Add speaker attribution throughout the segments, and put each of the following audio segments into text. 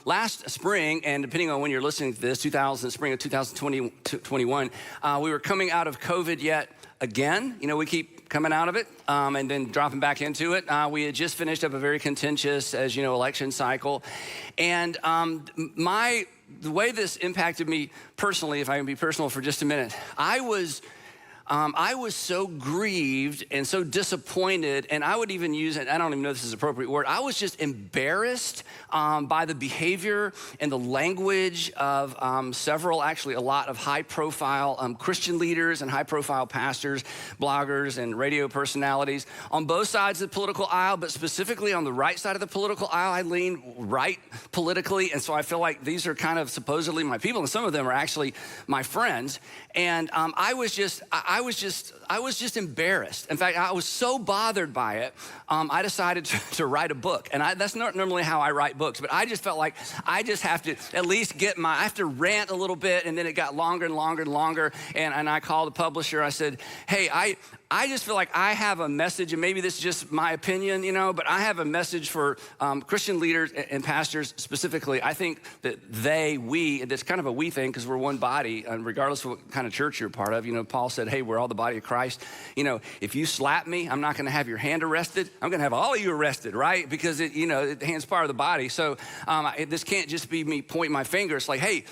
Speaker 1: last spring, and depending on when you're listening to this, spring of 2021, we were coming out of COVID yet again. You know, we keep coming out of it and then dropping back into it. We had just finished up a very contentious, as you know, election cycle. And the way this impacted me personally, if I can be personal for just a minute, I was so grieved and so disappointed, and I would even use it, I don't even know if this is an appropriate word, I was just embarrassed by the behavior and the language of a lot of high-profile Christian leaders and high-profile pastors, bloggers, and radio personalities on both sides of the political aisle, but specifically on the right side of the political aisle. I lean right politically, and so I feel like these are kind of supposedly my people, and some of them are actually my friends. And I was just embarrassed. In fact, I was so bothered by it, I decided to write a book. And that's not normally how I write books, but I just felt like I just have to at least I have to rant a little bit, and then it got longer and longer and longer. And I called the publisher. I said, hey, I just feel like I have a message, and maybe this is just my opinion, you know, but I have a message for Christian leaders and pastors specifically. I think that it's kind of a we thing because we're one body, and regardless of what kind of church you're a part of. You know, Paul said, hey, we're all the body of Christ. You know, if you slap me, I'm not going to have your hand arrested. I'm going to have all of you arrested, right? Because, the hand's part of the body. So this can't just be me pointing my finger. It's like, hey,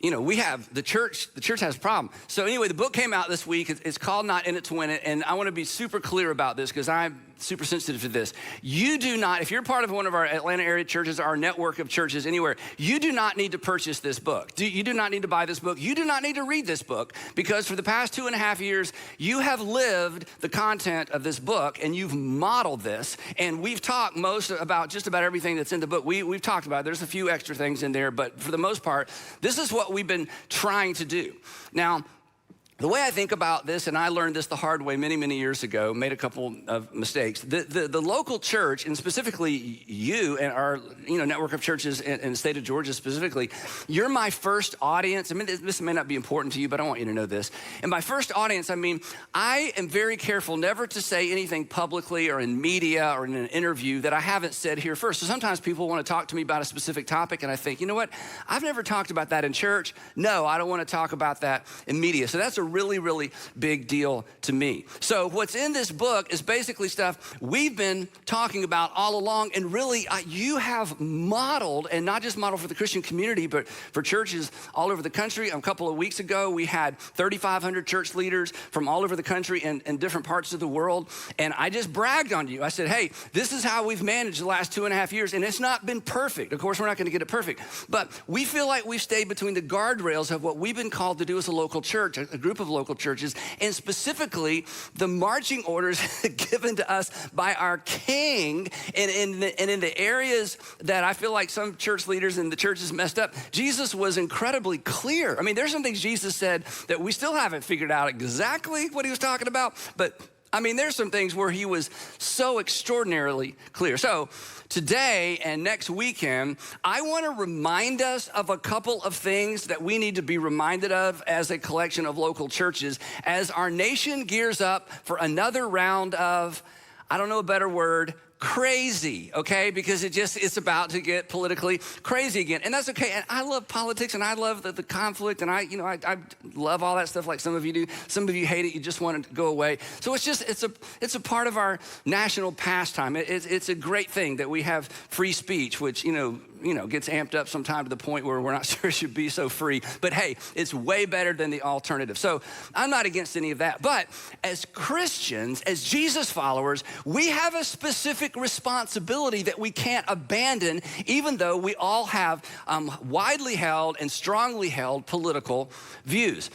Speaker 1: we have the church has a problem. So anyway, the book came out this week. It's called Not In It to Win It. And I want to be super clear about this because I'm super sensitive to this. You do not, if you're part of one of our Atlanta area churches, our network of churches anywhere, you do not need to purchase this book. You do not need to buy this book. You do not need to read this book because for the past 2.5 years, you have lived the content of this book and you've modeled this. And we've talked just about everything that's in the book. We've talked about it. There's a few extra things in there, but for the most part, this is what we've been trying to do. Now, the way I think about this, and I learned this the hard way many, many years ago, made a couple of mistakes. The local church, and specifically you and our network of churches in the state of Georgia specifically, you're my first audience. I mean, this may not be important to you, but I want you to know this. And my first audience, I am very careful never to say anything publicly or in media or in an interview that I haven't said here first. So sometimes people want to talk to me about a specific topic, and I think, you know what? I've never talked about that in church. No, I don't want to talk about that in media. So that's a really, really big deal to me. So what's in this book is basically stuff we've been talking about all along, and really you have modeled, and not just modeled for the Christian community, but for churches all over the country. A couple of weeks ago, we had 3,500 church leaders from all over the country and different parts of the world, and I just bragged on you. I said, hey, this is how we've managed the last 2.5 years, and it's not been perfect. Of course, we're not going to get it perfect, but we feel like we've stayed between the guardrails of what we've been called to do as a local church, a group of local churches, and specifically the marching orders given to us by our King. And in the areas that I feel like some church leaders and the churches messed up, Jesus was incredibly clear. I mean, there's some things Jesus said that we still haven't figured out exactly what he was talking about, but there's some things where he was so extraordinarily clear. So today and next weekend, I want to remind us of a couple of things that we need to be reminded of as a collection of local churches as our nation gears up for another round of, I don't know a better word, crazy, okay? Because it's about to get politically crazy again. And that's okay. And I love politics and I love the conflict, and I love all that stuff like some of you do. Some of you hate it. You just want it to go away. So it's a part of our national pastime. It's a great thing that we have free speech, which, gets amped up sometime to the point where we're not sure it should be so free. But hey, it's way better than the alternative. So I'm not against any of that. But as Christians, as Jesus followers, we have a specific responsibility that we can't abandon, even though we all have widely held and strongly held political views.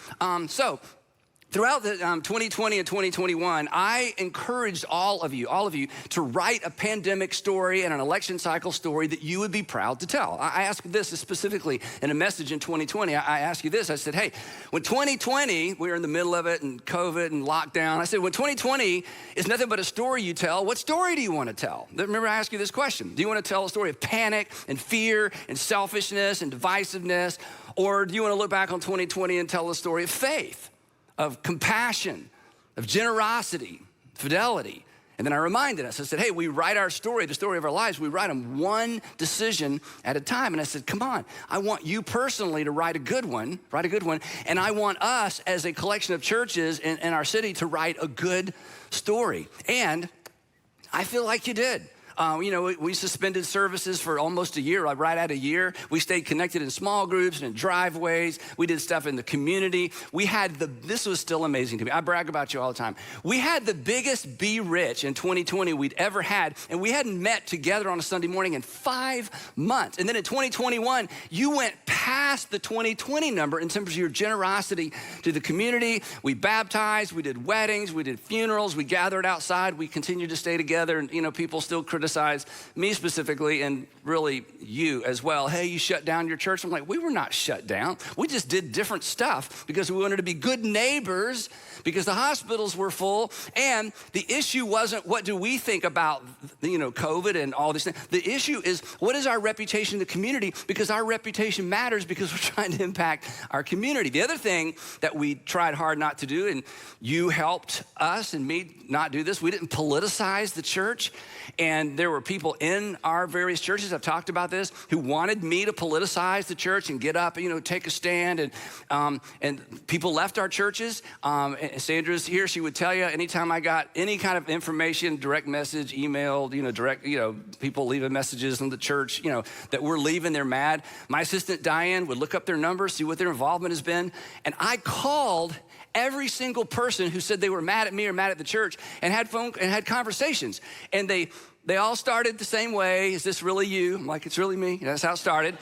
Speaker 1: Throughout the 2020 and 2021, I encouraged all of you to write a pandemic story and an election cycle story that you would be proud to tell. I asked this specifically in a message in 2020. I asked you this. I said, hey, when 2020, we were in the middle of it and COVID and lockdown. I said, when 2020 is nothing but a story you tell, what story do you want to tell? Remember, I asked you this question. Do you want to tell a story of panic and fear and selfishness and divisiveness? Or do you want to look back on 2020 and tell a story of faith, of compassion, of generosity, fidelity, And then I reminded us, I said, hey, we write our story, the story of our lives, we write them one decision at a time. And I said, come on, I want you personally to write a good one. And I want us as a collection of churches in our city to write a good story. And I feel like you did. We suspended services for almost a year, right at a year. We stayed connected in small groups and in driveways. We did stuff in the community. This was still amazing to me. I brag about you all the time. We had the biggest Be Rich in 2020 we'd ever had, and we hadn't met together on a Sunday morning in 5 months. And then in 2021, you went past the 2020 number in terms of your generosity to the community. We baptized, we did weddings, we did funerals, we gathered outside, we continued to stay together, and people still criticize me specifically, and really you as well. Hey, you shut down your church. I'm like, we were not shut down. We just did different stuff because we wanted to be good neighbors, because the hospitals were full. And the issue wasn't what do we think about, COVID and all these things. The issue is, what is our reputation in the community? Because our reputation matters, because we're trying to impact our community. The other thing that we tried hard not to do, and you helped us and me not do this, we didn't politicize the church. And there were people in our various churches, I've talked about this, who wanted me to politicize the church and get up, take a stand. And people left our churches. And Sandra's here, she would tell you, anytime I got any kind of information, direct message, email, people leaving messages in the church, that we're leaving, they're mad. My assistant Diane would look up their numbers, see what their involvement has been. And I called every single person who said they were mad at me or mad at the church, and had conversations. And they all started the same way. Is this really you? I'm like, it's really me. That's how it started.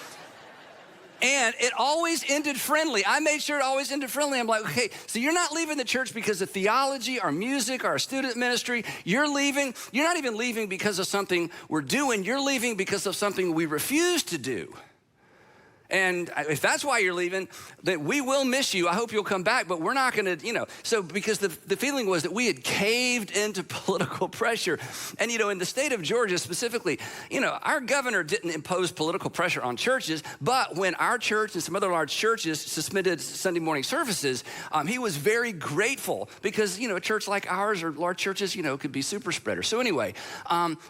Speaker 1: And it always ended friendly. I made sure it always ended friendly. I'm like, okay, so you're not leaving the church because of theology or music or student ministry. You're leaving. You're not even leaving because of something we're doing. You're leaving because of something we refuse to do. And if that's why you're leaving, that we will miss you. I hope you'll come back, but we're not going to, So because the feeling was that we had caved into political pressure. And, in the state of Georgia specifically, our governor didn't impose political pressure on churches, but when our church and some other large churches suspended Sunday morning services, he was very grateful, because, a church like ours or large churches, could be super spreaders. So anyway,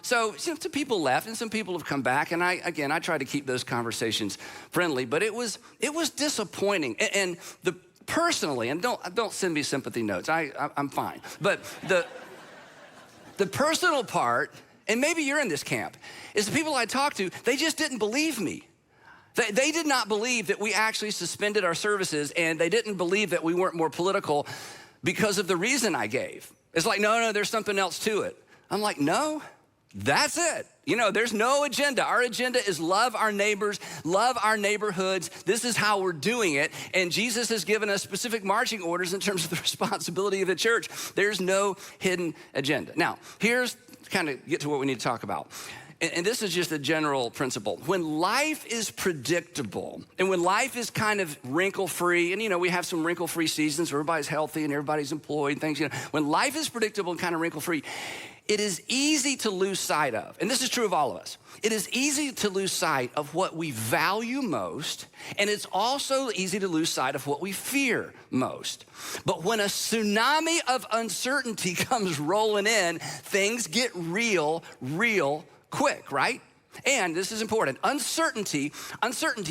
Speaker 1: some people left and some people have come back. And I try to keep those conversations friendly. But it was disappointing, and personally, and don't send me sympathy notes. I'm fine. But the personal part, and maybe you're in this camp, is the people I talked to, they just didn't believe me. They did not believe that we actually suspended our services, and they didn't believe that we weren't more political because of the reason I gave. It's like, no, there's something else to it. I'm like, no, that's it. There's no agenda. Our agenda is love our neighbors, love our neighborhoods. This is how we're doing it. And Jesus has given us specific marching orders in terms of the responsibility of the church. There's no hidden agenda. Now, here's kind of get to what we need to talk about. And this is just a general principle. When life is predictable, and when life is kind of wrinkle-free, and we have some wrinkle-free seasons where everybody's healthy and everybody's employed and things, when life is predictable and kind of wrinkle-free, it is easy to lose sight of, and this is true of all of us, it is easy to lose sight of what we value most, and it's also easy to lose sight of what we fear most. But when a tsunami of uncertainty comes rolling in, things get real quick, right? And this is important. Uncertainty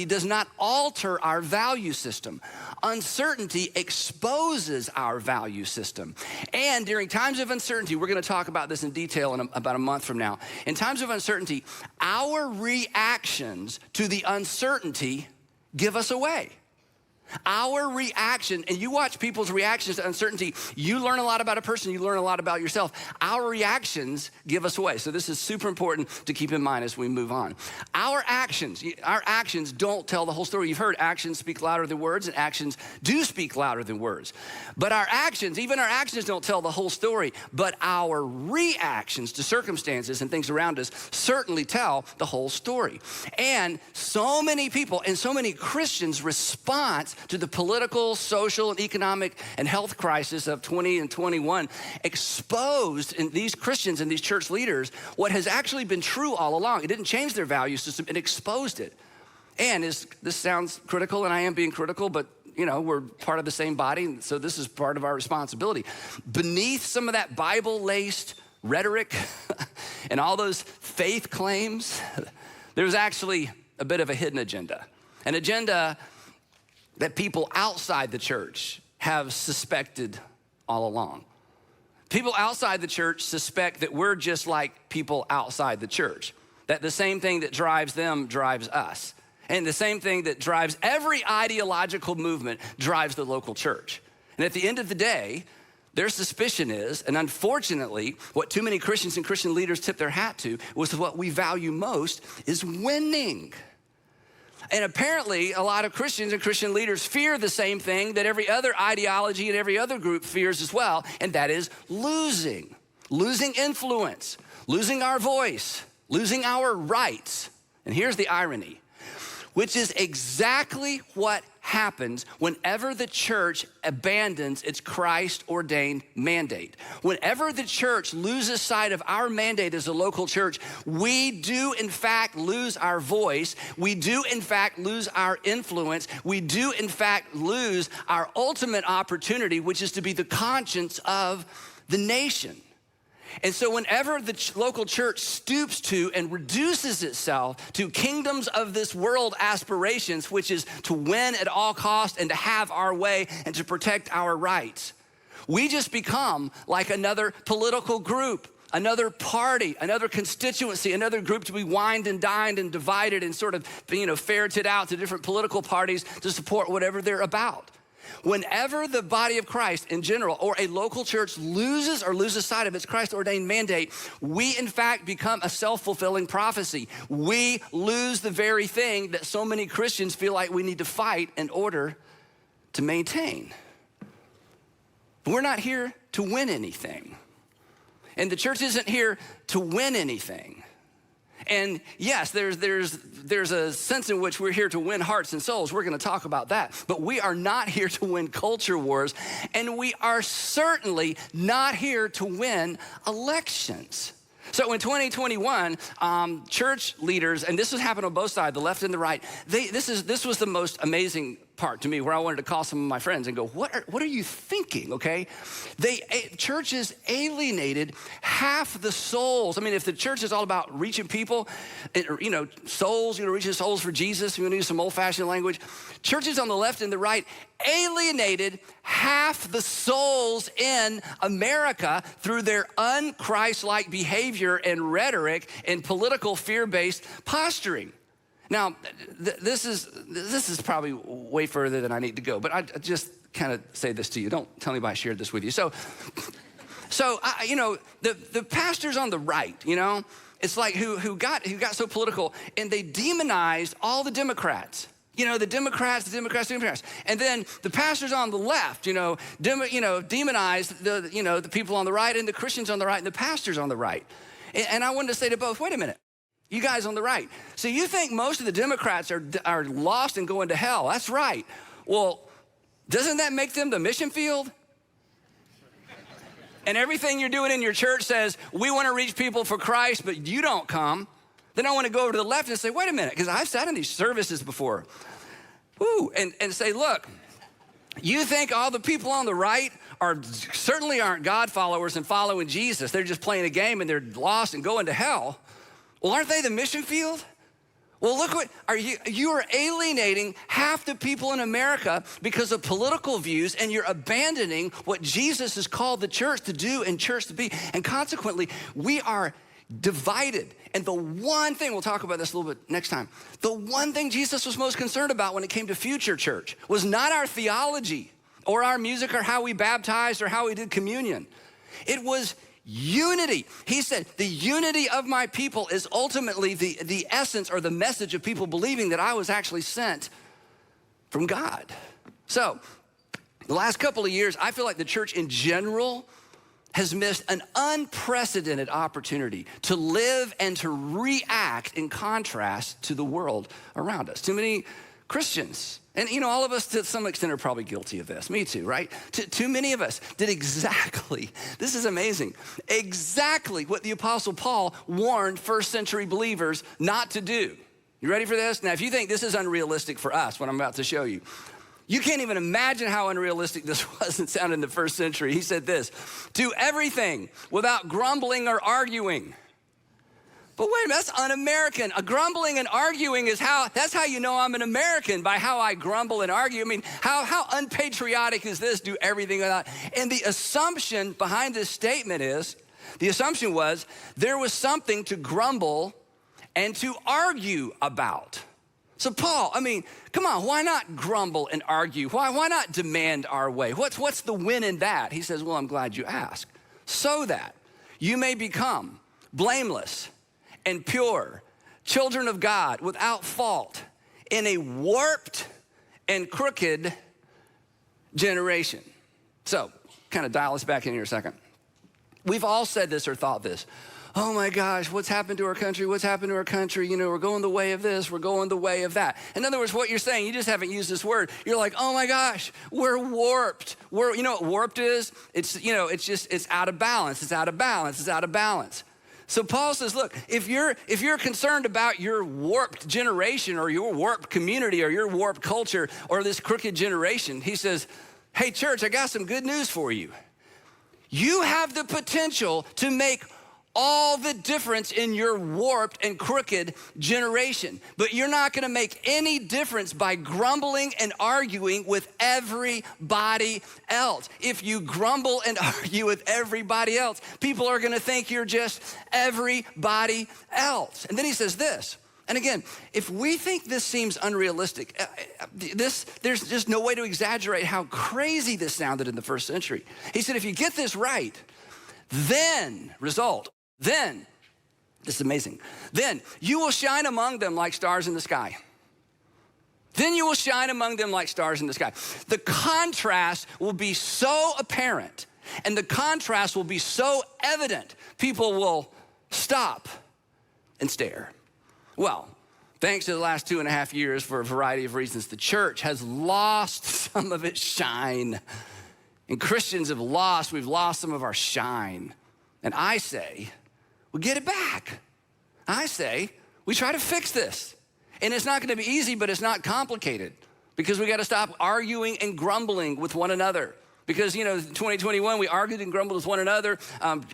Speaker 1: does not alter our value system. Uncertainty exposes our value system. And during times of uncertainty, we're going to talk about this in detail in about a month from now. In times of uncertainty, our reactions to the uncertainty give us away. Our reaction, and you watch people's reactions to uncertainty, you learn a lot about a person, you learn a lot about yourself. Our reactions give us away. So this is super important to keep in mind as we move on. Our actions don't tell the whole story. You've heard actions speak louder than words, and actions do speak louder than words. But even our actions don't tell the whole story, but our reactions to circumstances and things around us certainly tell the whole story. And so many people and so many Christians' response to the political, social, and economic and health crisis of 20 and 21 exposed in these Christians and these church leaders what has actually been true all along. It didn't change their value system, it exposed it. And this sounds critical, and I am being critical, but we're part of the same body, so this is part of our responsibility. Beneath some of that Bible-laced rhetoric and all those faith claims, there's actually a bit of a hidden agenda. An agenda that people outside the church have suspected all along. People outside the church suspect that we're just like people outside the church, that the same thing that drives them drives us. And the same thing that drives every ideological movement drives the local church. And at the end of the day, their suspicion is, and unfortunately, what too many Christians and Christian leaders tip their hat to, was what we value most is winning. And apparently, a lot of Christians and Christian leaders fear the same thing that every other ideology and every other group fears as well, and that is losing influence, losing our voice, losing our rights. And here's the irony, which is exactly what happens whenever the church abandons its Christ-ordained mandate. Whenever the church loses sight of our mandate as a local church, we do in fact lose our voice. We do in fact lose our influence. We do in fact lose our ultimate opportunity, which is to be the conscience of the nation. And so whenever the local church stoops to and reduces itself to kingdoms of this world aspirations, which is to win at all costs and to have our way and to protect our rights, we just become like another political group, another party, another constituency, another group to be wined and dined and divided and sort of, ferreted out to different political parties to support whatever they're about. Whenever the body of Christ in general or a local church loses sight of its Christ-ordained mandate, we in fact become a self-fulfilling prophecy. We lose the very thing that so many Christians feel like we need to fight in order to maintain. We're not here to win anything. And the church isn't here to win anything. And yes, there's a sense in which we're here to win hearts and souls. We're going to talk about that. But we are not here to win culture wars. And we are certainly not here to win elections. So in 2021, church leaders, and this has happened on both sides, the left and the right, this was the most amazing part to me, where I wanted to call some of my friends and go, what are you thinking, okay? Churches alienated half the souls. I mean, if the church is all about reaching people, souls, reaching souls for Jesus, we're gonna use some old-fashioned language. Churches on the left and the right alienated half the souls in America through their un-Christ-like behavior and rhetoric and political fear-based posturing. Now, this is probably way further than I need to go, but I just kind of say this to you. Don't tell anybody I shared this with you. So the pastors on the right, it's like who got so political, and they demonized all the Democrats. The Democrats. And then the pastors on the left, demonized the people on the right and the Christians on the right and the pastors on the right. And I wanted to say to both, wait a minute. You guys on the right. So you think most of the Democrats are lost and going to hell. That's right. Well, doesn't that make them the mission field? And everything you're doing in your church says, we want to reach people for Christ, but you don't come. Then I want to go over to the left and say, wait a minute, because I've sat in these services before. And say, look, you think all the people on the right certainly aren't God followers and following Jesus. They're just playing a game and they're lost and going to hell. Well, aren't they the mission field? Well, look you are alienating half the people in America because of political views, and you're abandoning what Jesus has called the church to do and church to be. And consequently, we are divided. And the one thing, we'll talk about this a little bit next time, the one thing Jesus was most concerned about when it came to future church was not our theology or our music or how we baptized or how we did communion. It was unity. He said, the unity of my people is ultimately the essence or the message of people believing that I was actually sent from God. So the last couple of years, I feel like the church in general has missed an unprecedented opportunity to live and to react in contrast to the world around us. Too many Christians, and all of us to some extent are probably guilty of this. Me too, right? Too many of us did exactly, this is amazing, exactly what the Apostle Paul warned first century believers not to do. You ready for this? Now, if you think this is unrealistic for us, what I'm about to show you, You can't even imagine how unrealistic this was and sounded in the first century. He said this, do everything without grumbling or arguing. But wait a minute, that's un-American. A grumbling and arguing that's how you know I'm an American, by how I grumble and argue. I mean, how unpatriotic is this, do everything without? And the assumption behind this statement was there was something to grumble and to argue about. So Paul, I mean, come on, why not grumble and argue? Why not demand our way? What's the win in that? He says, well, I'm glad you asked. So that you may become blameless and pure, children of God without fault in a warped and crooked generation. So, kind of dial us back in here a second. We've all said this or thought this. Oh my gosh, what's happened to our country? What's happened to our country? You know, we're going the way of this, we're going the way of that. In other words, what you're saying, you just haven't used this word. You're like, oh my gosh, we're warped. You know what warped is? It's out of balance. It's out of balance. It's out of balance. So Paul says, look, if you're concerned about your warped generation or your warped community or your warped culture or this crooked generation, he says, hey church, I got some good news for you. You have the potential to make all the difference in your warped and crooked generation. But you're not gonna make any difference by grumbling and arguing with everybody else. If you grumble and argue with everybody else, people are gonna think you're just everybody else. And then he says this, and again, if we think this seems unrealistic, there's just no way to exaggerate how crazy this sounded in the first century. He said, if you get this right, then, this is amazing, then you will shine among them like stars in the sky. Then you will shine among them like stars in the sky. The contrast will be so apparent and the contrast will be so evident, people will stop and stare. Well, thanks to the last 2.5 years, for a variety of reasons, the church has lost some of its shine. And Christians we've lost some of our shine. And I say, we get it back. I say, we try to fix this. And it's not gonna be easy, but it's not complicated, because we gotta stop arguing and grumbling with one another. Because, you know, 2021, we argued and grumbled with one another.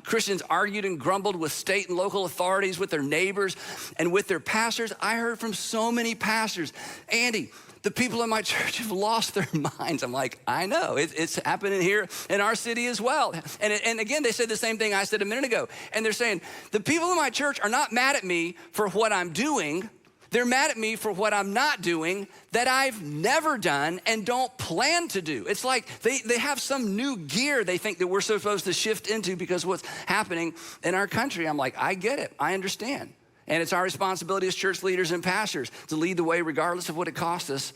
Speaker 1: Christians argued and grumbled with state and local authorities, with their neighbors, and with their pastors. I heard from so many pastors, Andy, the people in my church have lost their minds. I'm like, I know, it's happening here in our city as well. And again, they said the same thing I said a minute ago. And they're saying, the people in my church are not mad at me for what I'm doing. They're mad at me for what I'm not doing that I've never done and don't plan to do. It's like they have some new gear they think that we're supposed to shift into because of what's happening in our country. I'm like, I get it, I understand. And it's our responsibility as church leaders and pastors to lead the way regardless of what it costs us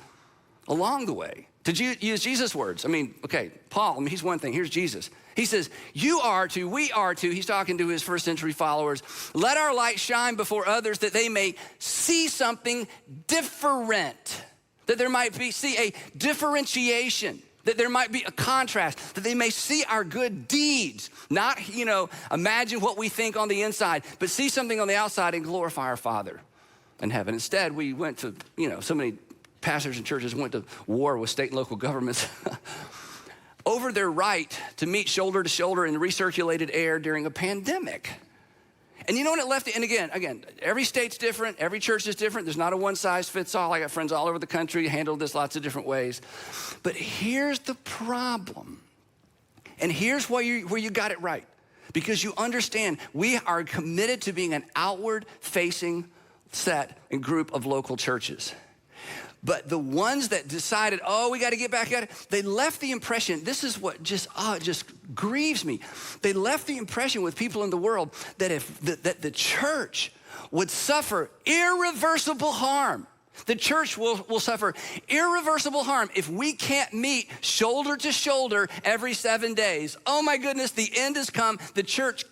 Speaker 1: along the way. To use Jesus' words, I mean, okay, Paul, he's one thing, here's Jesus. He says, we are to, he's talking to his first century followers, let our light shine before others that they may see something different, that there might be, see a differentiation, that there might be a contrast, that they may see our good deeds, not, imagine what we think on the inside, but see something on the outside and glorify our Father in heaven. Instead, we went to, so many pastors and churches went to war with state and local governments over their right to meet shoulder to shoulder in recirculated air during a pandemic. And you know what it left, and again, every state's different, every church is different. There's not a one size fits all. I got friends all over the country, handled this lots of different ways. But here's the problem. And here's where you got it right. Because you understand, we are committed to being an outward facing set and group of local churches. But the ones that decided, we got to get back at it, they left the impression, this is what just grieves me. They left the impression with people in the world that that the church would suffer irreversible harm. The church will suffer irreversible harm if we can't meet shoulder to shoulder every 7 days. Oh my goodness, the end has come. The church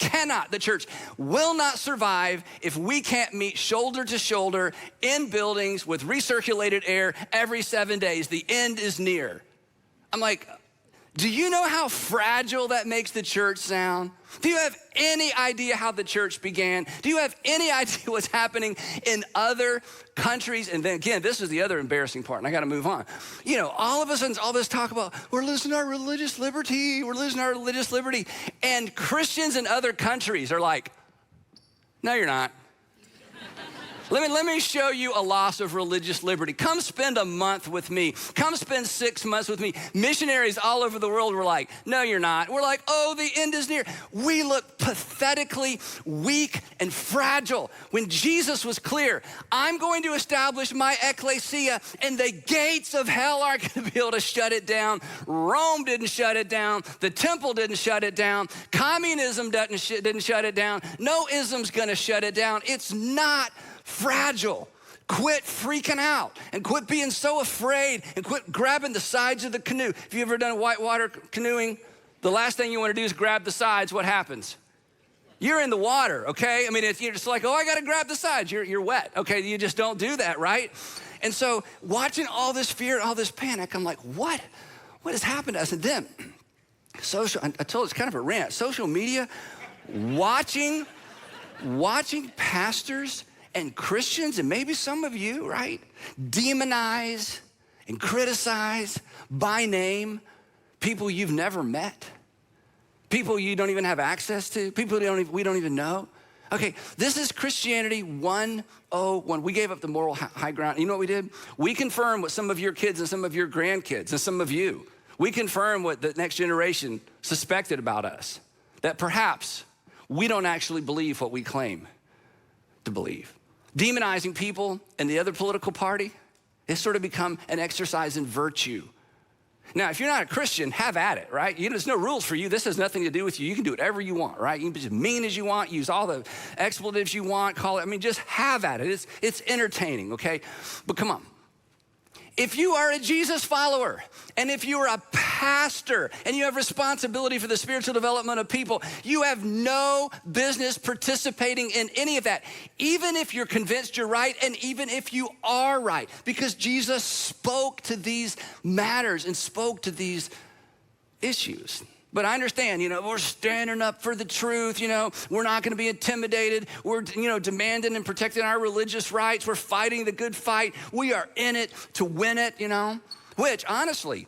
Speaker 1: will not survive if we can't meet shoulder to shoulder in buildings with recirculated air every 7 days. The end is near. I'm like, Do you know how fragile that makes the church sound? Do you have any idea how the church began? Do you have any idea what's happening in other countries? And then again, this is the other embarrassing part, and I gotta move on. You know, all of a sudden, all this talk about, we're losing our religious liberty, and Christians in other countries are like, no, you're not. Let me show you a loss of religious liberty. Come spend a month with me. Come spend 6 months with me. Missionaries all over the world were like, no, you're not. We're like, oh, the end is near. We look pathetically weak and fragile. When Jesus was clear, I'm going to establish my ecclesia, and the gates of hell aren't going to be able to shut it down. Rome didn't shut it down. The temple didn't shut it down. Communism didn't shut it down. No ism's going to shut it down. It's not fragile. Quit freaking out and quit being so afraid and quit grabbing the sides of the canoe. If you've ever done whitewater canoeing, the last thing you want to do is grab the sides. What happens? You're in the water, okay? I mean, you're just like, oh, I got to grab the sides. You're wet, okay? You just don't do that, right? And so watching all this fear and all this panic, I'm like, what has happened to us? And then I told it's kind of a rant. Social media, watching pastors and Christians, and maybe some of you, right, demonize and criticize by name people you've never met, people you don't even have access to, people we don't even know. Okay, this is Christianity 101. We gave up the moral high ground. You know what we did? We confirmed what some of your kids and some of your grandkids and some of you, we confirmed what the next generation suspected about us, that perhaps we don't actually believe what we claim to believe. Demonizing people in the other political party has sort of become an exercise in virtue. Now, if you're not a Christian, have at it, right? There's no rules for you. This has nothing to do with you. You can do whatever you want, right? You can be as mean as you want, use all the expletives you want, just have at it. It's entertaining, okay? But come on. If you are a Jesus follower, and if you are a pastor, and you have responsibility for the spiritual development of people, you have no business participating in any of that, even if you're convinced you're right, and even if you are right, because Jesus spoke to these matters and spoke to these issues. But I understand, we're standing up for the truth, we're not gonna be intimidated. We're, demanding and protecting our religious rights. We're fighting the good fight. We are in it to win it, which honestly,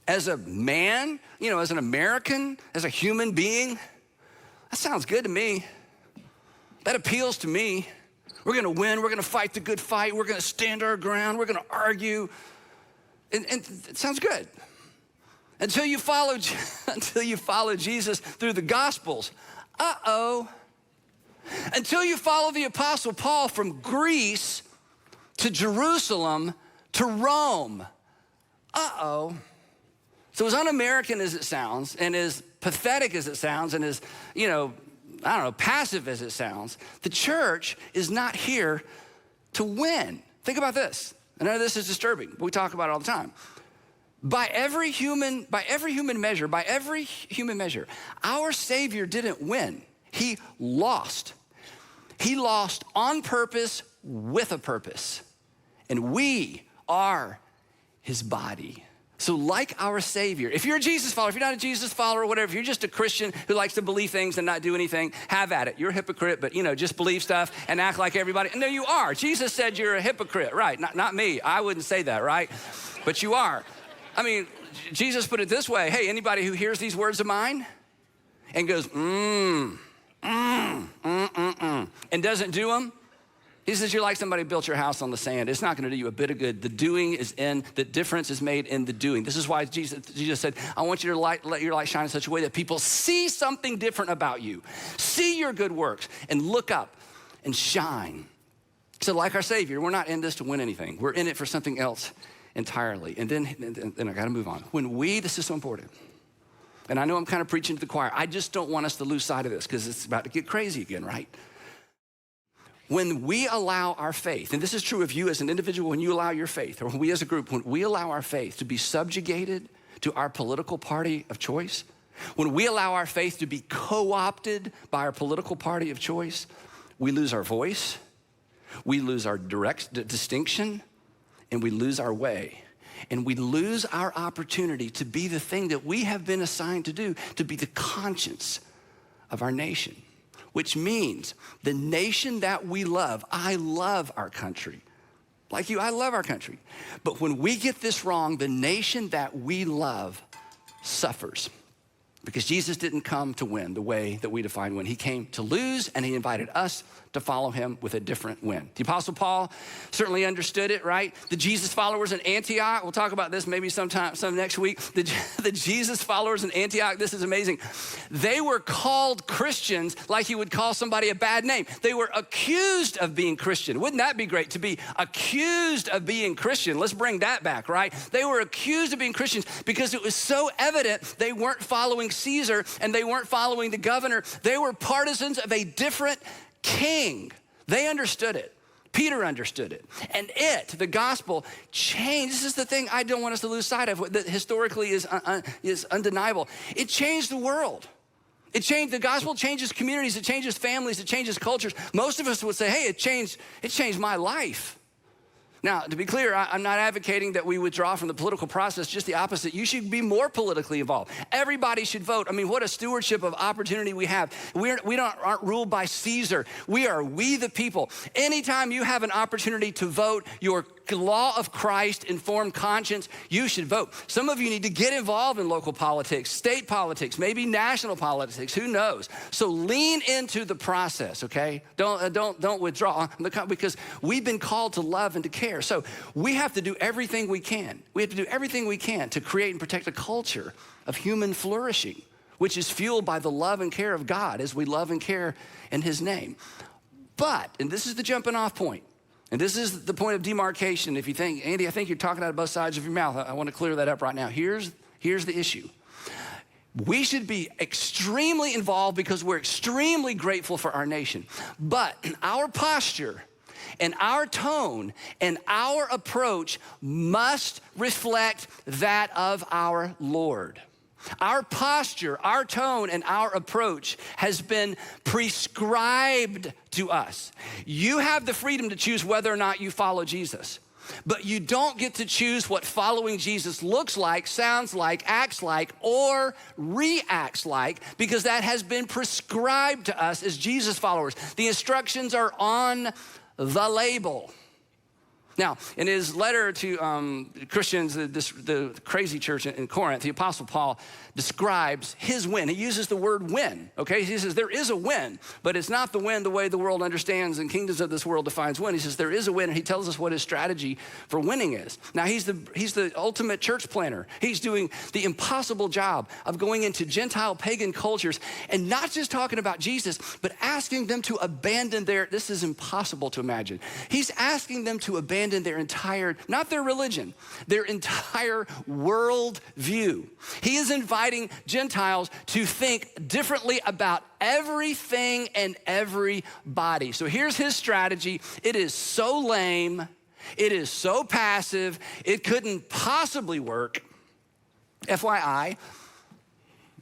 Speaker 1: as a man, as an American, as a human being, that sounds good to me. That appeals to me. We're gonna win, we're gonna fight the good fight, we're gonna stand our ground, we're gonna argue, and it sounds good. Until you follow Jesus through the Gospels, Until you follow the Apostle Paul from Greece to Jerusalem to Rome, So as un-American as it sounds, and as pathetic as it sounds, and as, passive as it sounds, the church is not here to win. Think about this. I know this is disturbing, but we talk about it all the time. By every human measure, our Savior didn't win. He lost. He lost on purpose with a purpose. And we are his body. So like our Savior, if you're a Jesus follower, if you're not a Jesus follower or whatever, if you're just a Christian who likes to believe things and not do anything, have at it. You're a hypocrite, but just believe stuff and act like everybody. And no, you are. Jesus said you're a hypocrite, right? Not me. I wouldn't say that, right? But you are. I mean, Jesus put it this way. Hey, anybody who hears these words of mine and goes, and doesn't do them, he says, you're like somebody built your house on the sand. It's not gonna do you a bit of good. The doing is the difference is made in the doing. This is why Jesus said, I want you to let your light shine in such a way that people see something different about you, see your good works, and look up and shine. So like our Savior, we're not in this to win anything. We're in it for something else entirely. And then I gotta move on. This is so important. And I know I'm kind of preaching to the choir. I just don't want us to lose sight of this because it's about to get crazy again, right? When we allow our faith, and this is true of you as an individual, when you allow your faith, or when we as a group, when we allow our faith to be subjugated to our political party of choice, when we allow our faith to be co-opted by our political party of choice, we lose our voice, we lose our direct distinction, and we lose our way. and we lose our opportunity to be the thing that we have been assigned to do, to be the conscience of our nation, which means the nation that we love. I love our country. Like you, I love our country. But when we get this wrong, the nation that we love suffers. Because Jesus didn't come to win the way that we define win. He came to lose, and he invited us to follow him with a different win. The Apostle Paul certainly understood it, right? The Jesus followers in Antioch, we'll talk about this maybe some next week. The Jesus followers in Antioch, this is amazing. They were called Christians like you would call somebody a bad name. They were accused of being Christian. Wouldn't that be great to be accused of being Christian? Let's bring that back, right? They were accused of being Christians because it was so evident they weren't following Caesar and they weren't following the governor. They were partisans of a different king. They understood it. Peter understood it. And the gospel, changed. This is the thing I don't want us to lose sight of, that historically is undeniable. It changed the world. The gospel changes communities, it changes families, it changes cultures. Most of us would say, hey, it changed my life. Now, to be clear, I'm not advocating that we withdraw from the political process, just the opposite. You should be more politically involved. Everybody should vote. I mean, what a stewardship of opportunity we have. We aren't ruled by Caesar. We the people. Anytime you have an opportunity to vote, your law of Christ informed conscience, you should vote. Some of you need to get involved in local politics, state politics, maybe national politics, who knows? So lean into the process, okay? Don't withdraw, because we've been called to love and to care. So we have to do everything we can. We have to do everything we can to create and protect a culture of human flourishing, which is fueled by the love and care of God as we love and care in his name. But, and this is the jumping off point, and this is the point of demarcation. If you think, Andy, I think you're talking out of both sides of your mouth. I want to clear that up right now. Here's the issue. We should be extremely involved because we're extremely grateful for our nation. But our posture and our tone and our approach must reflect that of our Lord. Our posture, our tone, and our approach has been prescribed to us. You have the freedom to choose whether or not you follow Jesus, but you don't get to choose what following Jesus looks like, sounds like, acts like, or reacts like, because that has been prescribed to us as Jesus followers. The instructions are on the label. Now, in his letter to Christians, the crazy church in Corinth, the Apostle Paul describes his win. He uses the word win, okay? He says there is a win, but it's not the win the way the world understands and kingdoms of this world defines win. He says there is a win, and he tells us what his strategy for winning is. Now, he's the ultimate church planner. He's doing the impossible job of going into Gentile pagan cultures and not just talking about Jesus, but asking them to abandon this is impossible to imagine. He's asking them to abandon their entire, not their religion, their entire world view. He is inviting Gentiles to think differently about everything and everybody. So here's his strategy. It is so lame. It is so passive. It couldn't possibly work. FYI,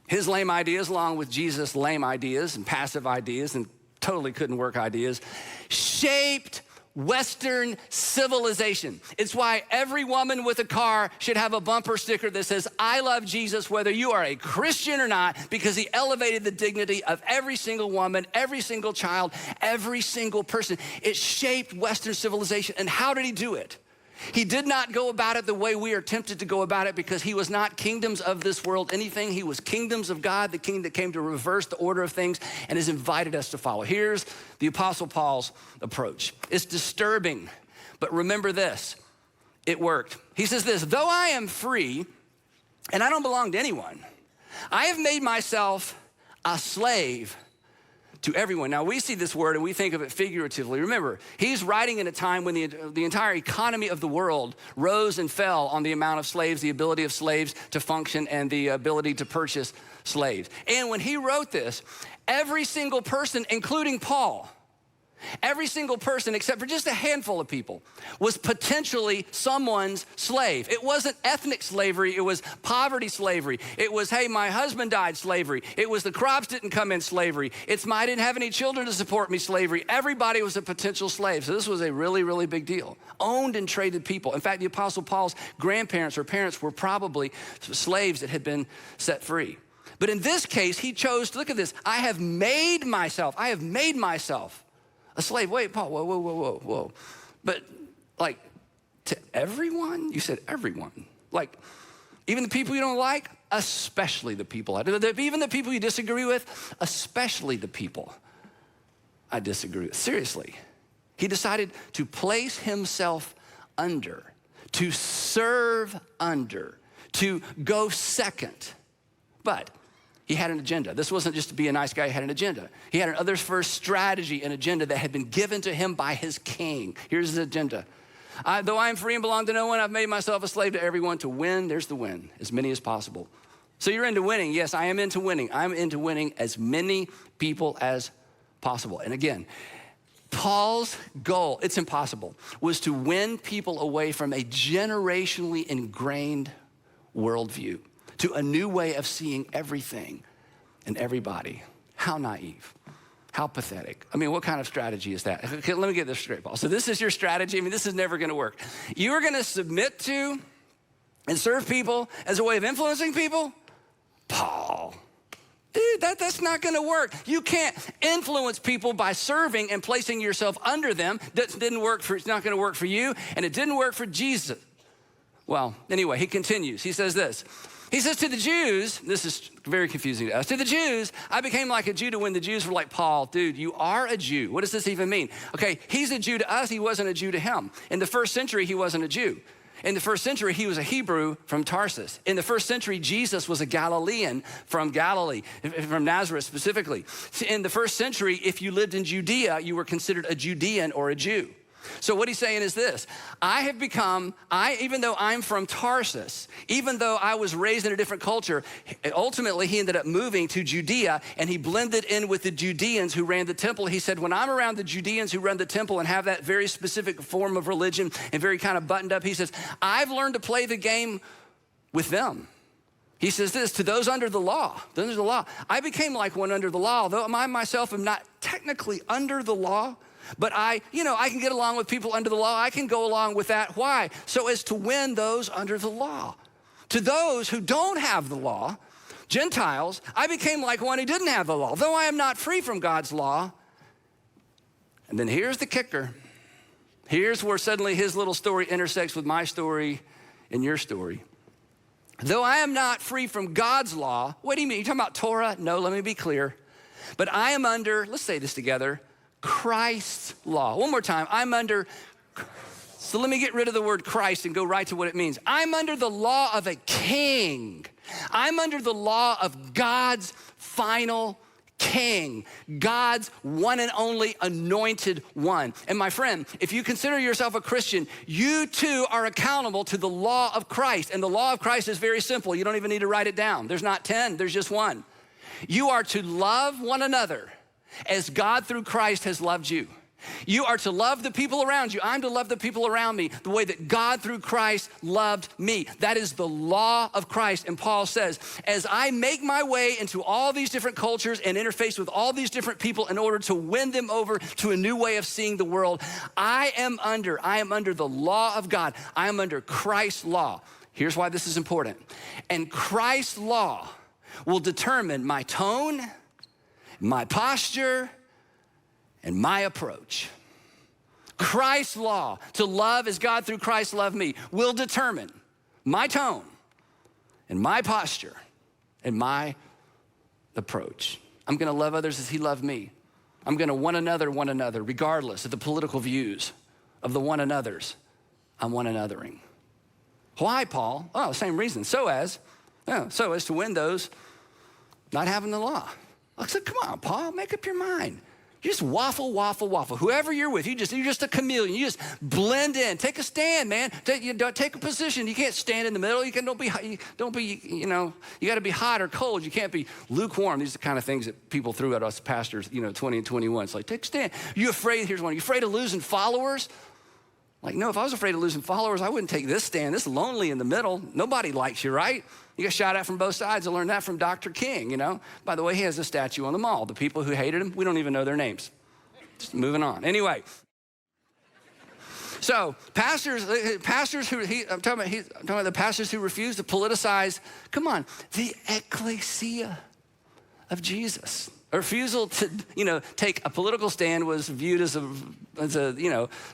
Speaker 1: his lame ideas, along with Jesus' lame ideas and passive ideas and totally couldn't work ideas, shaped Western civilization. It's why every woman with a car should have a bumper sticker that says, I love Jesus, whether you are a Christian or not, because he elevated the dignity of every single woman, every single child, every single person. It shaped Western civilization. And how did he do it? He did not go about it the way we are tempted to go about it, because he was not kingdoms of this world anything. He was kingdoms of God, the king that came to reverse the order of things and has invited us to follow. Here's the Apostle Paul's approach. It's disturbing, but remember this, it worked. He says this, though I am free and I don't belong to anyone, I have made myself a slave to everyone. Now, we see this word and we think of it figuratively. Remember, he's writing in a time when the entire economy of the world rose and fell on the amount of slaves, the ability of slaves to function, and the ability to purchase slaves. And when he wrote this, every single person, including Paul, Every single person, except for just a handful of people, was potentially someone's slave. It wasn't ethnic slavery, it was poverty slavery. It was, hey, my husband died slavery. It was the crops didn't come in slavery. It's I didn't have any children to support me slavery. Everybody was a potential slave. So this was a really, really big deal. Owned and traded people. In fact, the Apostle Paul's grandparents or parents were probably slaves that had been set free. But in this case, he chose to, look at this, I have made myself a slave. Wait, Paul, whoa. But like to everyone? You said everyone. Like even the people you don't like, especially the people. Even the people you disagree with, especially the people I disagree with. Seriously. He decided to place himself under, to serve under, to go second. But he had an agenda. This wasn't just to be a nice guy, he had an agenda. He had an others first strategy and agenda that had been given to him by his king. Here's his agenda. Though I am free and belong to no one, I've made myself a slave to everyone to win. There's the win, as many as possible. So you're into winning. Yes, I am into winning. I'm into winning as many people as possible. And again, Paul's goal, it's impossible, was to win people away from a generationally ingrained worldview to a new way of seeing everything and everybody. How naive, how pathetic. I mean, what kind of strategy is that? Okay, let me get this straight, Paul. So this is your strategy. I mean, this is never gonna work. You are gonna submit to and serve people as a way of influencing people? Paul, dude, that's not gonna work. You can't influence people by serving and placing yourself under them. That didn't work it's not gonna work for you, and it didn't work for Jesus. Well, anyway, he continues. He says this. He says to the Jews, this is very confusing to us, to the Jews, I became like a Jew to when the Jews were like, Paul, dude, you are a Jew. What does this even mean? Okay, he's a Jew to us, he wasn't a Jew to him. In the first century, he wasn't a Jew. In the first century, he was a Hebrew from Tarsus. In the first century, Jesus was a Galilean from Galilee, from Nazareth specifically. In the first century, if you lived in Judea, you were considered a Judean or a Jew. So what he's saying is this, even though I'm from Tarsus, even though I was raised in a different culture, ultimately he ended up moving to Judea and he blended in with the Judeans who ran the temple. He said, when I'm around the Judeans who run the temple and have that very specific form of religion and very kind of buttoned up, he says, I've learned to play the game with them. He says this, to those under the law, I became like one under the law, though I myself am not technically under the law. But I can get along with people under the law. I can go along with that. Why? So as to win those under the law. To those who don't have the law, Gentiles, I became like one who didn't have the law, though I am not free from God's law. And then here's the kicker. Here's where suddenly his little story intersects with my story and your story. Though I am not free from God's law, what do you mean? You talking about Torah? No, let me be clear. But I am under, let's say this together, Christ's law. One more time, so let me get rid of the word Christ and go right to what it means. I'm under the law of a king. I'm under the law of God's final king, God's one and only anointed one. And my friend, if you consider yourself a Christian, you too are accountable to the law of Christ. And the law of Christ is very simple. You don't even need to write it down. There's not 10, there's just one. You are to love one another as God through Christ has loved you. You are to love the people around you. I'm to love the people around me the way that God through Christ loved me. That is the law of Christ. And Paul says, as I make my way into all these different cultures and interface with all these different people in order to win them over to a new way of seeing the world, I am under the law of God. I am under Christ's law. Here's why this is important. And Christ's law will determine my tone, my posture, and my approach. Christ's law, to love as God through Christ loved me, will determine my tone and my posture and my approach. I'm gonna love others as he loved me. I'm gonna one another, regardless of the political views of the one another's. I'm one anothering. Why, Paul? Oh, same reason. So as to win those not having the law. I said, come on, Paul, make up your mind. You just waffle, waffle, waffle. Whoever you're with, you're just a chameleon. You just blend in. Take a stand, man. Take a position. You can't stand in the middle. You got to be hot or cold. You can't be lukewarm. These are the kind of things that people threw at us pastors, 20 and 21. It's like, take a stand. You afraid, here's one. You afraid of losing followers? Like, no, if I was afraid of losing followers, I wouldn't take this stand. This is lonely in the middle. Nobody likes you, right? You get shot at from both sides. I learned that from Dr. King, By the way, he has a statue on the mall. The people who hated him, we don't even know their names. Just moving on. Anyway. So pastors who, I'm talking about the pastors who refuse to politicize, come on, the ecclesia of Jesus. A refusal to, take a political stand was viewed as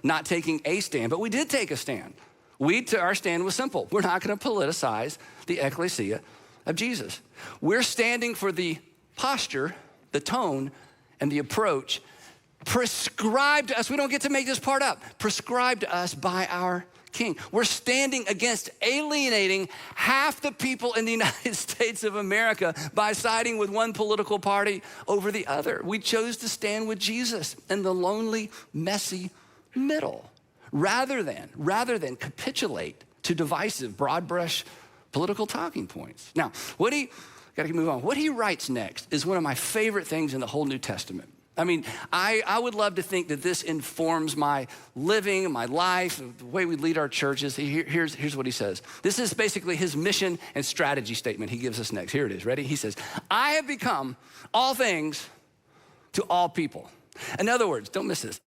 Speaker 1: not taking a stand, but we did take a stand. Our stand was simple. We're not going to politicize the ecclesia of Jesus. We're standing for the posture, the tone, and the approach prescribed to us. We don't get to make this part up. Prescribed to us by our King. We're standing against alienating half the people in the United States of America by siding with one political party over the other. We chose to stand with Jesus in the lonely, messy middle. Rather than capitulate to divisive, broad brush political talking points. Now, gotta move on. What he writes next is one of my favorite things in the whole New Testament. I mean, I would love to think that this informs my living, my life, the way we lead our churches. Here's what he says. This is basically his mission and strategy statement he gives us next. Here it is, ready? He says, I have become all things to all people. In other words, don't miss this.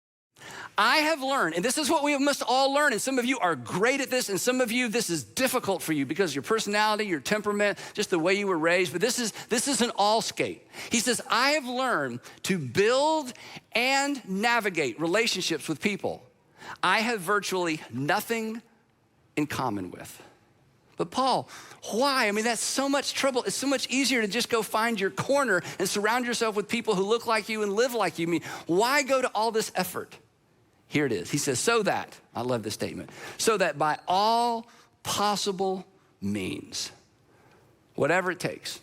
Speaker 1: I have learned, and this is what we must all learn, and some of you are great at this, and some of you, this is difficult for you because your personality, your temperament, just the way you were raised, but this is an all skate. He says, I have learned to build and navigate relationships with people I have virtually nothing in common with. But Paul, why? I mean, that's so much trouble. It's so much easier to just go find your corner and surround yourself with people who look like you and live like you. I mean, why go to all this effort? Here it is. He says, so that, I love this statement, so that by all possible means, whatever it takes,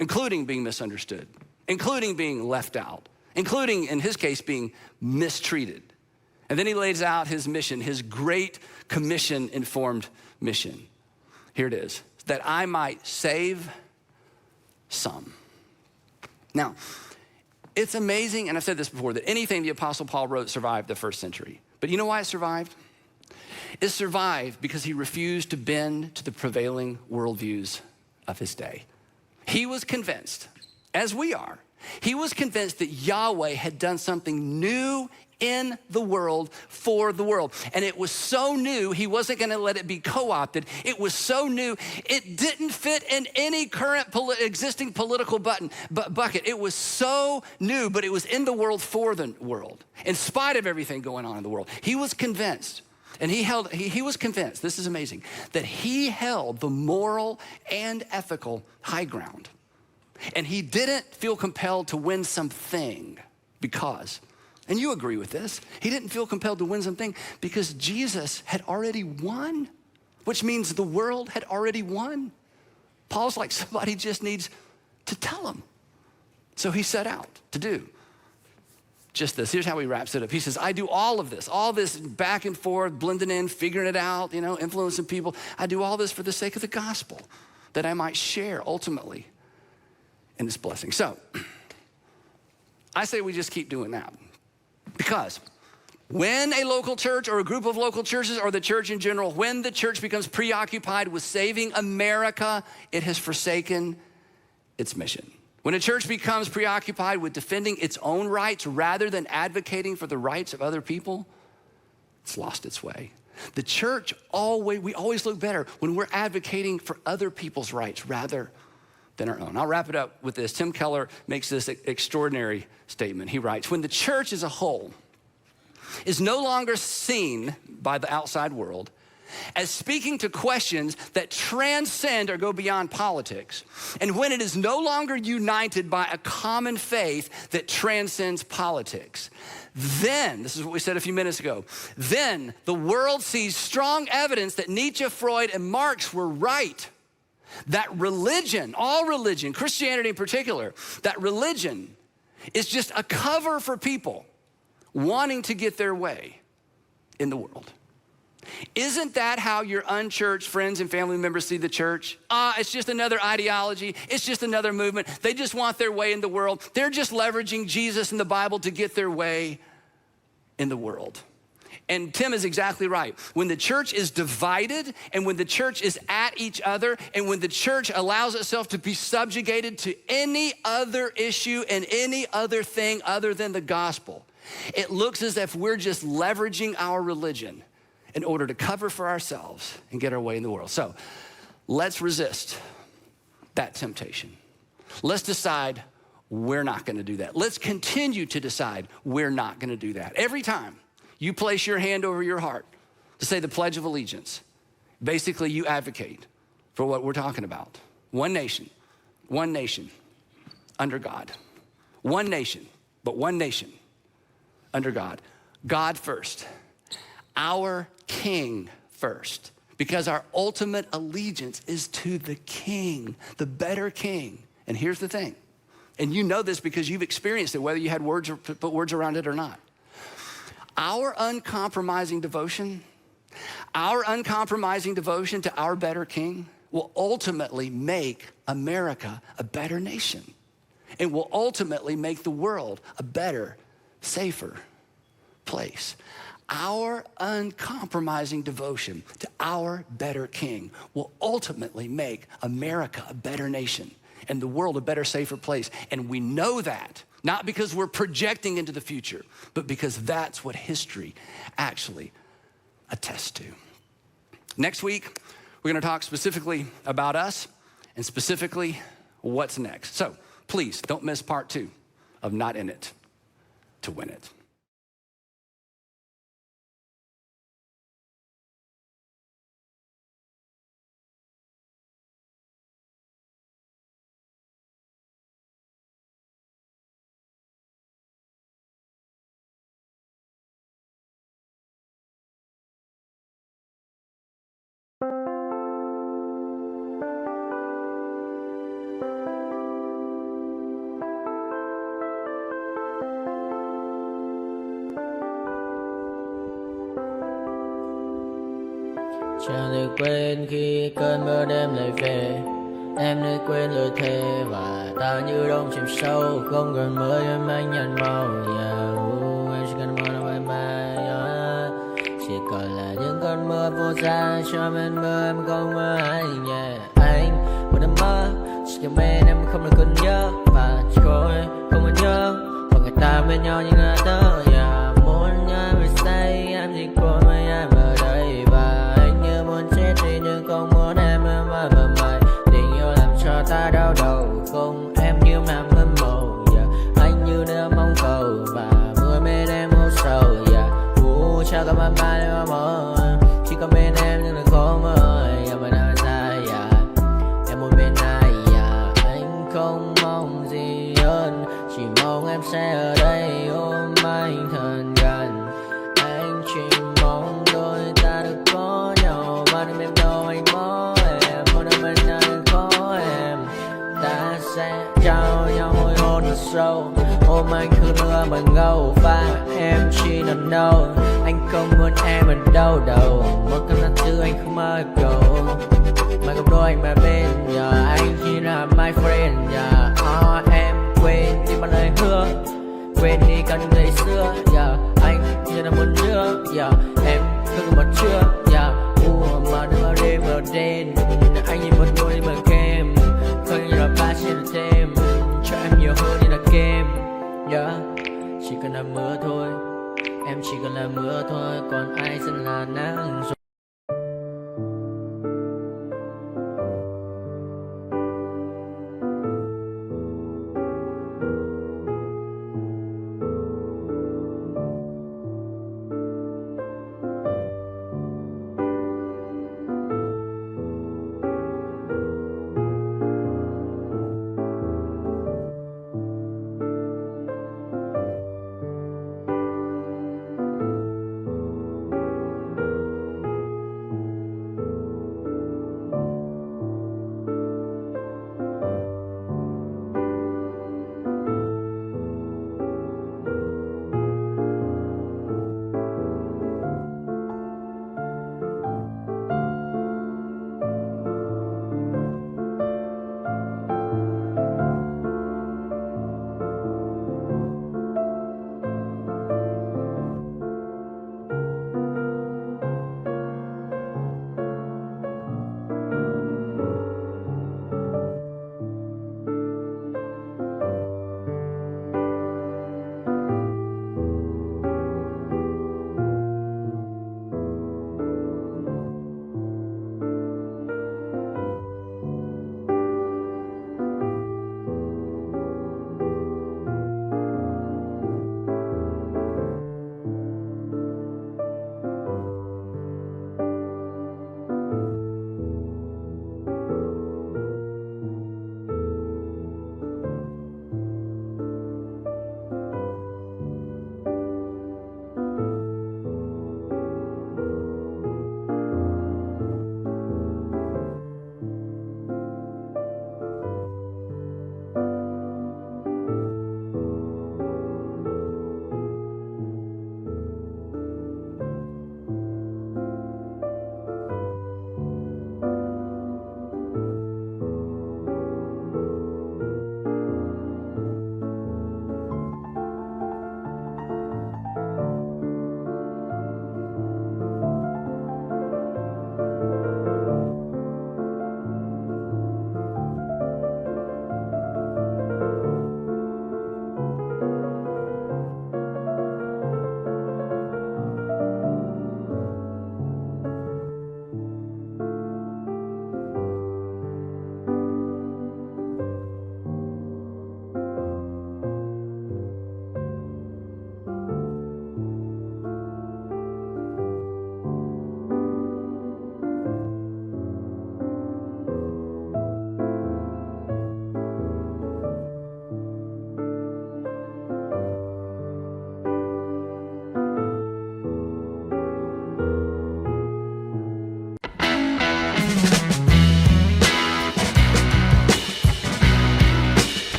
Speaker 1: including being misunderstood, including being left out, including, in his case, being mistreated. And then he lays out his mission, his great commission-informed mission. Here it is, that I might save some. Now, it's amazing, and I've said this before, that anything the Apostle Paul wrote survived the first century. But you know why it survived? It survived because he refused to bend to the prevailing worldviews of his day. He was convinced, as we are, he was convinced that Yahweh had done something new in the world for the world. And it was so new, he wasn't gonna let it be co-opted. It was so new, it didn't fit in any current existing political bucket. It was so new, but it was in the world for the world, in spite of everything going on in the world. He was convinced, and he was convinced, this is amazing, that he held the moral and ethical high ground. And he didn't feel compelled to win something because, and you agree with this, he didn't feel compelled to win something because Jesus had already won, which means the world had already won. Paul's like, somebody just needs to tell him. So he set out to do just this. Here's how he wraps it up. He says, I do all this back and forth, blending in, figuring it out, influencing people. I do all this for the sake of the gospel, that I might share ultimately in this blessing. So I say we just keep doing that. Because when a local church or a group of local churches or the church in general, when the church becomes preoccupied with saving America, it has forsaken its mission. When a church becomes preoccupied with defending its own rights rather than advocating for the rights of other people, it's lost its way. The church we always look better when we're advocating for other people's rights rather than our own. I'll wrap it up with this. Tim Keller makes this extraordinary statement. He writes, when the church as a whole is no longer seen by the outside world as speaking to questions that transcend or go beyond politics, and when it is no longer united by a common faith that transcends politics, then, this is what we said a few minutes ago, then the world sees strong evidence that Nietzsche, Freud, and Marx were right. That religion, all religion, Christianity in particular, that religion It's just a cover for people wanting to get their way in the world. Isn't that how your unchurched friends and family members see the church? It's just another ideology. It's just another movement. They just want their way in the world. They're just leveraging Jesus and the Bible to get their way in the world. And Tim is exactly right. When the church is divided and when the church is at each other and when the church allows itself to be subjugated to any other issue and any other thing other than the gospel, it looks as if we're just leveraging our religion in order to cover for ourselves and get our way in the world. So let's resist that temptation. Let's decide we're not gonna do that. Let's continue to decide we're not gonna do that. Every time you place your hand over your heart to say the Pledge of Allegiance, basically you advocate for what we're talking about. One nation under God. One nation, but one nation under God. God first. Our King first, because our ultimate allegiance is to the King, the better King. And here's the thing, and you know this because you've experienced it, whether you had words or put words around it or not. Our uncompromising devotion to our better King will ultimately make America a better nation. It will ultimately make the world a better, safer place. Our uncompromising devotion to our better King will ultimately make America a better nation and the world a better, safer place. And we know that, not because we're projecting into the future, but because that's what history actually attests to. Next week, we're gonna talk specifically about us and specifically what's next. So please don't miss part 2 of Not In It to Win It.
Speaker 2: Chẳng được quên khi cơn mưa đêm lại về. Em đã quên lời thề và ta như đông chìm sâu. Không còn mơ em anh nhạt màu. Em chỉ cần mơ nào bye bye. Chỉ còn là những cơn mưa vô giá cho bên mơ em không mơ anh. Anh một đêm mơ chỉ cần bên em không được còn nhớ và chỉ có em không còn nhớ. Và người ta bên nhau như ngã tớ. Muốn nhớ về say em chỉ có mấy em ở đây và nhưng không muốn em mơ mày. Tình yêu làm cho ta đau đầu. Không em yêu làm mơ mộng. Anh như nếu mong cầu và mưa bên em vô sầu. Chào cả mà mai em mơ. Chỉ có bên em nhưng là khó mơ. Mà đang dài em một bên ai. Anh không mong gì hơn, chỉ mong em sẽ ở đây ôm anh thật gần. Anh chỉ mong đôi ta được có nhau. Mà đừng em đâu anh có em. Một đêm bên anh có em. Ta sẽ trao nhau môi hôn thật sâu. Ôm anh cứ nữa bằng ngâu. Và em chỉ nằm đâu. Anh không muốn em ở đâu đâu. Một cơn nắng thứ anh không mơ cầu. Mà gặp đôi anh mà bên nhà. Anh chỉ là my friend nhà. Em quên đi bằng lời hứa. Quên đi cần ngày xưa. Anh như là muốn nhớ. Em không còn chưa. Mà đưa đêm ở đêm. Anh nhìn một đôi bằng kem. Không như là ba chỉ là thêm. Cho em nhiều hơn như là kem. Chỉ cần là mưa thôi. Em chỉ cần là mưa thôi. Còn ai sẽ là nắng rồi.
Speaker 3: Chẳng được quên khi cơn mưa đêm lại về. Em đã quên lời thề và ta như đông chìm sâu. Không còn mơ em mơ mày. Tình yêu làm cho ta đau đầu. Không em yêu mà mơ. Chỉ có bên em nhưng là khó mơ. Mà đang dài em một bên ai.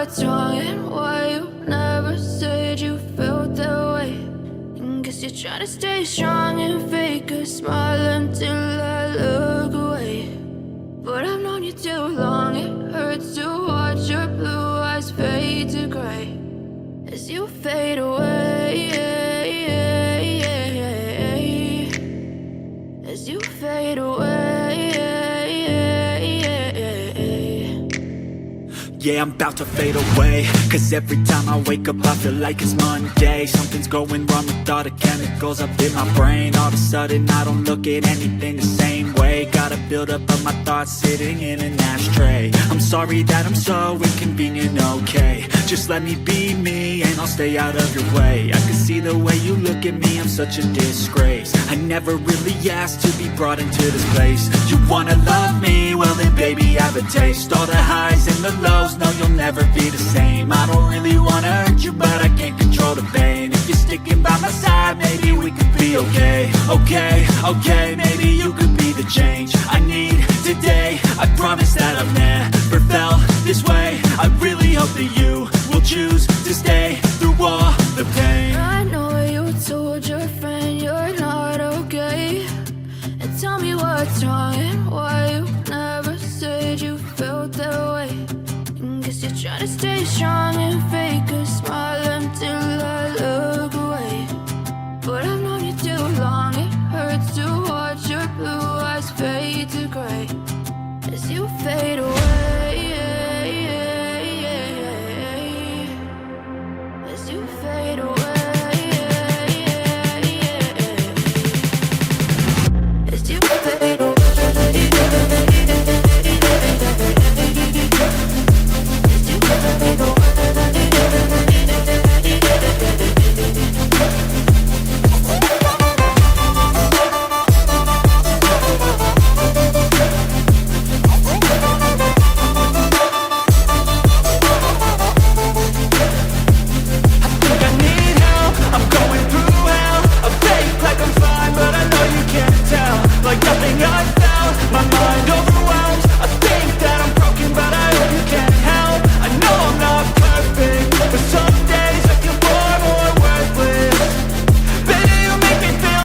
Speaker 3: what's wrong and why you never said you felt that way. And guess you're trying to stay strong and fake a smile until I look away. But I've known you too long, it hurts to watch your blue eyes fade to gray as you fade away, as you fade away.
Speaker 4: Yeah, I'm about to fade away, 'cause every time I wake up I feel like it's Monday. Something's going wrong with all the chemicals up in my brain. All of a sudden I don't look at anything the same way. Gotta build up of my thoughts sitting in an ashtray. I'm sorry that I'm so inconvenient, okay. Just let me be me and I'll stay out of your way. I can see the way you look at me, I'm such a disgrace. I never really asked to be brought into this place. You wanna love me? Well then baby, have a taste. All the highs and the lows, no, you'll never be the same. I don't really wanna hurt you, but I can't control the pain. If you're sticking by my side, maybe we could be okay. Okay, okay,